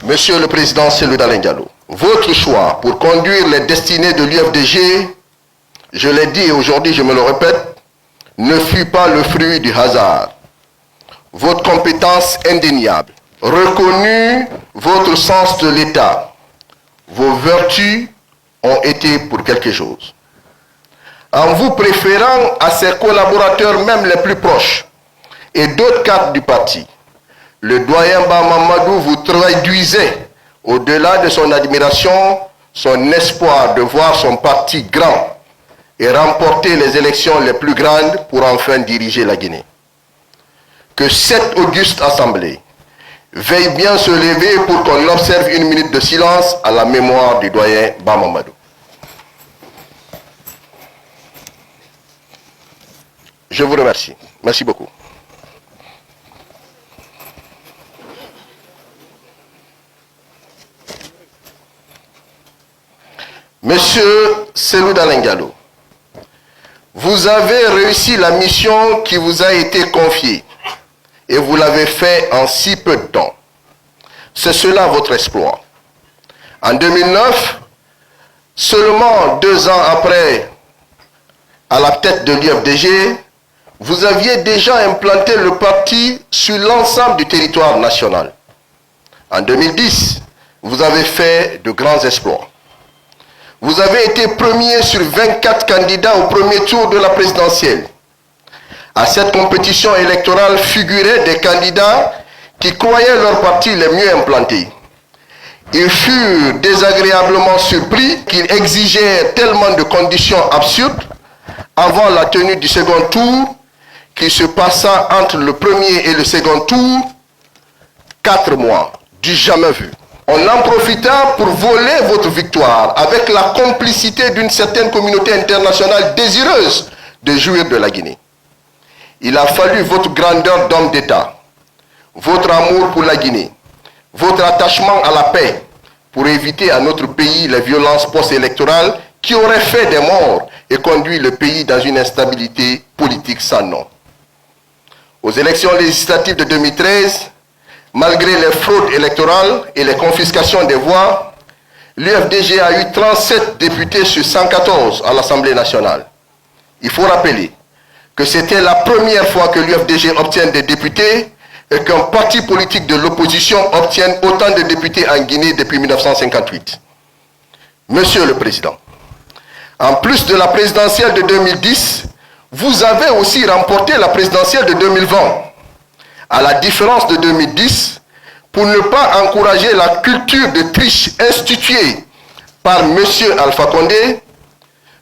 Monsieur le Président Cellou Dalein Diallo, votre choix pour conduire les destinées de l'UFDG, je l'ai dit et aujourd'hui je me le répète, ne fut pas le fruit du hasard. Votre compétence indéniable, reconnu votre sens de l'État, vos vertus ont été pour quelque chose. En vous préférant à ses collaborateurs même les plus proches et d'autres cadres du parti, le doyen Ba Mamadou vous traduisait, au-delà de son admiration, son espoir de voir son parti grand et remporter les élections les plus grandes pour enfin diriger la Guinée. Que cette auguste assemblée veille bien se lever pour qu'on observe une minute de silence à la mémoire du doyen Ba Mamadou. Je vous remercie. Merci beaucoup. Monsieur Cellou Dalein Diallo, vous avez réussi la mission qui vous a été confiée et vous l'avez fait en si peu de temps. C'est cela votre exploit. En 2009, seulement 2 ans après, à la tête de l'UFDG, vous aviez déjà implanté le parti sur l'ensemble du territoire national. En 2010, vous avez fait de grands exploits. Vous avez été premier sur 24 candidats au premier tour de la présidentielle. À cette compétition électorale figuraient des candidats qui croyaient leur parti les mieux implantés. Ils furent désagréablement surpris qu'ils exigeaient tellement de conditions absurdes avant la tenue du second tour qui se passa entre le premier et le second tour 4 mois, du jamais vu. On en profita pour voler votre victoire avec la complicité d'une certaine communauté internationale désireuse de jouir de la Guinée. Il a fallu votre grandeur d'homme d'État, votre amour pour la Guinée, votre attachement à la paix pour éviter à notre pays les violences post-électorales qui auraient fait des morts et conduit le pays dans une instabilité politique sans nom. Aux élections législatives de 2013, malgré les fraudes électorales et les confiscations des voix, l'UFDG a eu 37 députés sur 114 à l'Assemblée nationale. Il faut rappeler que c'était la première fois que l'UFDG obtient des députés et qu'un parti politique de l'opposition obtienne autant de députés en Guinée depuis 1958. Monsieur le Président, en plus de la présidentielle de 2010, vous avez aussi remporté la présidentielle de 2020. À la différence de 2010, pour ne pas encourager la culture de triche instituée par M. Alpha Condé,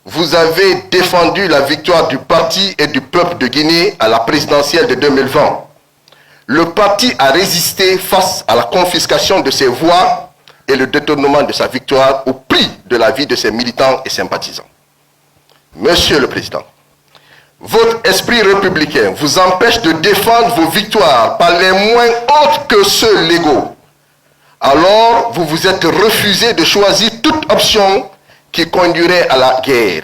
vous avez défendu la victoire du parti et du peuple de Guinée à la présidentielle de 2020. Le parti a résisté face à la confiscation de ses voix et le détournement de sa victoire au prix de la vie de ses militants et sympathisants. Monsieur le Président, votre esprit républicain vous empêche de défendre vos victoires par les moyens autres que ceux légaux. Alors, vous vous êtes refusé de choisir toute option qui conduirait à la guerre,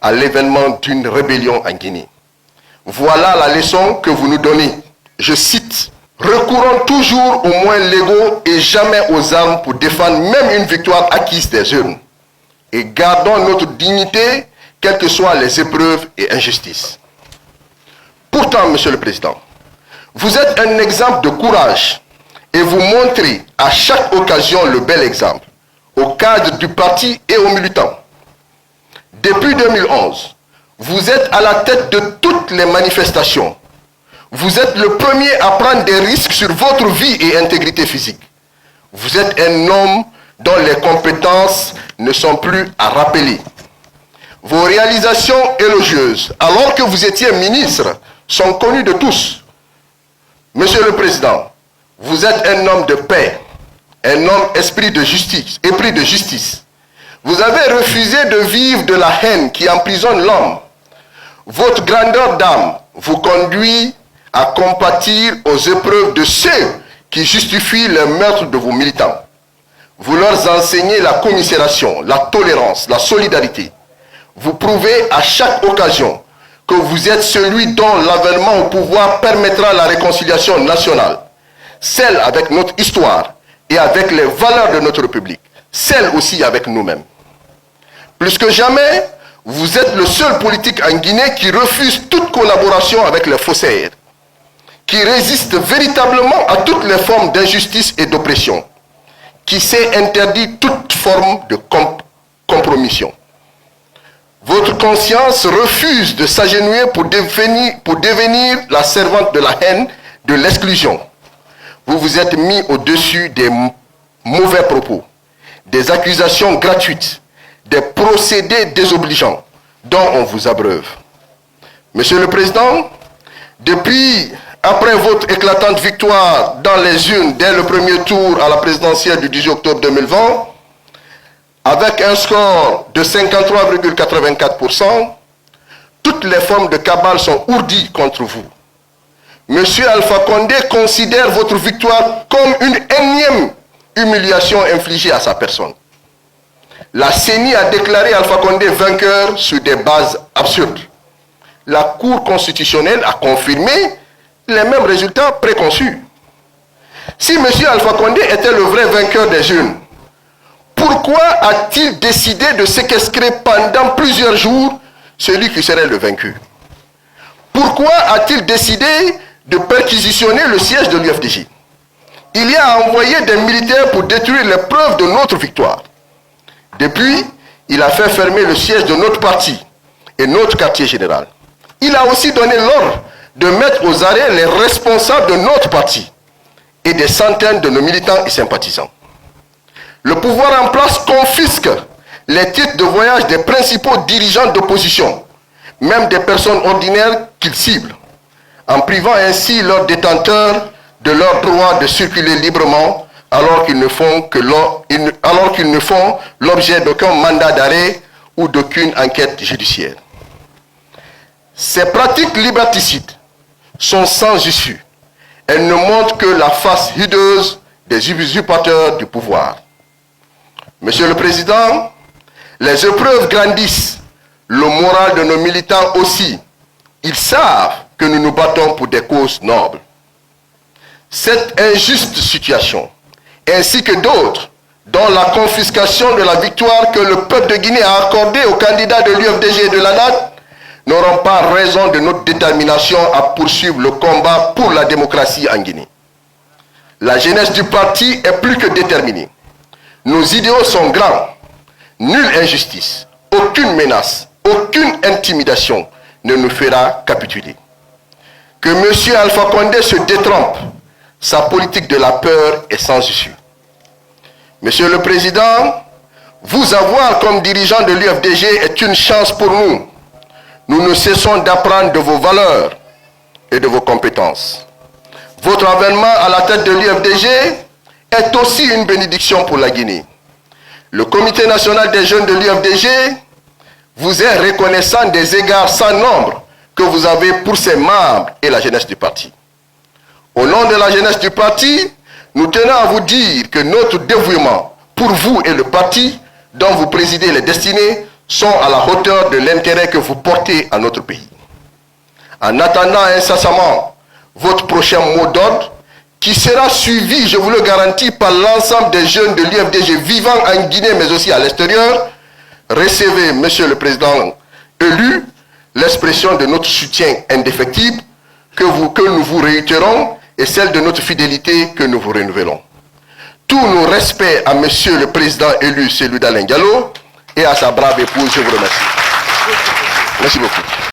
à l'événement d'une rébellion en Guinée. Voilà la leçon que vous nous donnez. Je cite, « Recourons toujours aux moyens légaux et jamais aux armes pour défendre même une victoire acquise des urnes. Et gardons notre dignité, quelles que soient les épreuves et injustices. » Pourtant, Monsieur le Président, vous êtes un exemple de courage et vous montrez à chaque occasion le bel exemple, au cadre du parti et aux militants. Depuis 2011, vous êtes à la tête de toutes les manifestations. Vous êtes le premier à prendre des risques sur votre vie et intégrité physique. Vous êtes un homme dont les compétences ne sont plus à rappeler. Vos réalisations élogieuses, alors que vous étiez ministre, sont connues de tous. Monsieur le Président, vous êtes un homme de paix, un homme épris de justice. Vous avez refusé de vivre de la haine qui emprisonne l'homme. Votre grandeur d'âme vous conduit à compatir aux épreuves de ceux qui justifient le meurtre de vos militants. Vous leur enseignez la commisération, la tolérance, la solidarité. Vous prouvez à chaque occasion que vous êtes celui dont l'avènement au pouvoir permettra la réconciliation nationale, celle avec notre histoire et avec les valeurs de notre République, celles aussi avec nous-mêmes. Plus que jamais, vous êtes le seul politique en Guinée qui refuse toute collaboration avec les faussaires, qui résiste véritablement à toutes les formes d'injustice et d'oppression, qui s'est interdit toute forme de compromission. Votre conscience refuse de s'agenouiller pour devenir la servante de la haine, de l'exclusion. Vous vous êtes mis au-dessus des mauvais propos, des accusations gratuites, des procédés désobligeants dont on vous abreuve. Monsieur le Président, après votre éclatante victoire dans les urnes dès le premier tour à la présidentielle du 18 octobre 2020, avec un score de 53,84%, toutes les formes de cabale sont ourdies contre vous. Monsieur Alpha Condé considère votre victoire comme une énième humiliation infligée à sa personne. La CENI a déclaré Alpha Condé vainqueur sur des bases absurdes. La Cour constitutionnelle a confirmé les mêmes résultats préconçus. Si M. Alpha Condé était le vrai vainqueur des urnes, pourquoi a-t-il décidé de séquestrer pendant plusieurs jours celui qui serait le vaincu? Pourquoi a-t-il décidé de perquisitionner le siège de l'UFDJ? Il y a envoyé des militaires pour détruire les preuves de notre victoire. Depuis, il a fait fermer le siège de notre parti et notre quartier général. Il a aussi donné l'ordre de mettre aux arrêts les responsables de notre parti et des centaines de nos militants et sympathisants. Le pouvoir en place confisque les titres de voyage des principaux dirigeants d'opposition, même des personnes ordinaires qu'il cible, en privant ainsi leurs détenteurs de leur droit de circuler librement alors qu'ils ne font l'objet d'aucun mandat d'arrêt ou d'aucune enquête judiciaire. Ces pratiques liberticides sont sans issue. Elles ne montrent que la face hideuse des usurpateurs du pouvoir. Monsieur le Président, les épreuves grandissent, le moral de nos militants aussi. Ils savent que nous nous battons pour des causes nobles. Cette injuste situation, ainsi que d'autres, dont la confiscation de la victoire que le peuple de Guinée a accordée aux candidats de l'UFDG et de l'ANAT, n'auront pas raison de notre détermination à poursuivre le combat pour la démocratie en Guinée. La jeunesse du parti est plus que déterminée. Nos idéaux sont grands. Nulle injustice, aucune menace, aucune intimidation ne nous fera capituler. Que M. Alpha Condé se détrompe. Sa politique de la peur est sans issue. Monsieur le Président, vous avoir comme dirigeant de l'UFDG est une chance pour nous. Nous ne cessons d'apprendre de vos valeurs et de vos compétences. Votre avènement à la tête de l'UFDG est aussi une bénédiction pour la Guinée. Le Comité national des jeunes de l'UFDG vous est reconnaissant des égards sans nombre que vous avez pour ses membres et la jeunesse du parti. Au nom de la jeunesse du parti, nous tenons à vous dire que notre dévouement pour vous et le parti dont vous présidez les destinées sont à la hauteur de l'intérêt que vous portez à notre pays. En attendant incessamment votre prochain mot d'ordre, qui sera suivi, je vous le garantis, par l'ensemble des jeunes de l'UFDG vivant en Guinée, mais aussi à l'extérieur, recevez, Monsieur le Président élu, l'expression de notre soutien indéfectible que nous vous réitérons et celle de notre fidélité que nous vous renouvelons. Tous nos respects à Monsieur le Président élu Cellou Dalein Diallo et à sa brave épouse, je vous remercie. Merci beaucoup.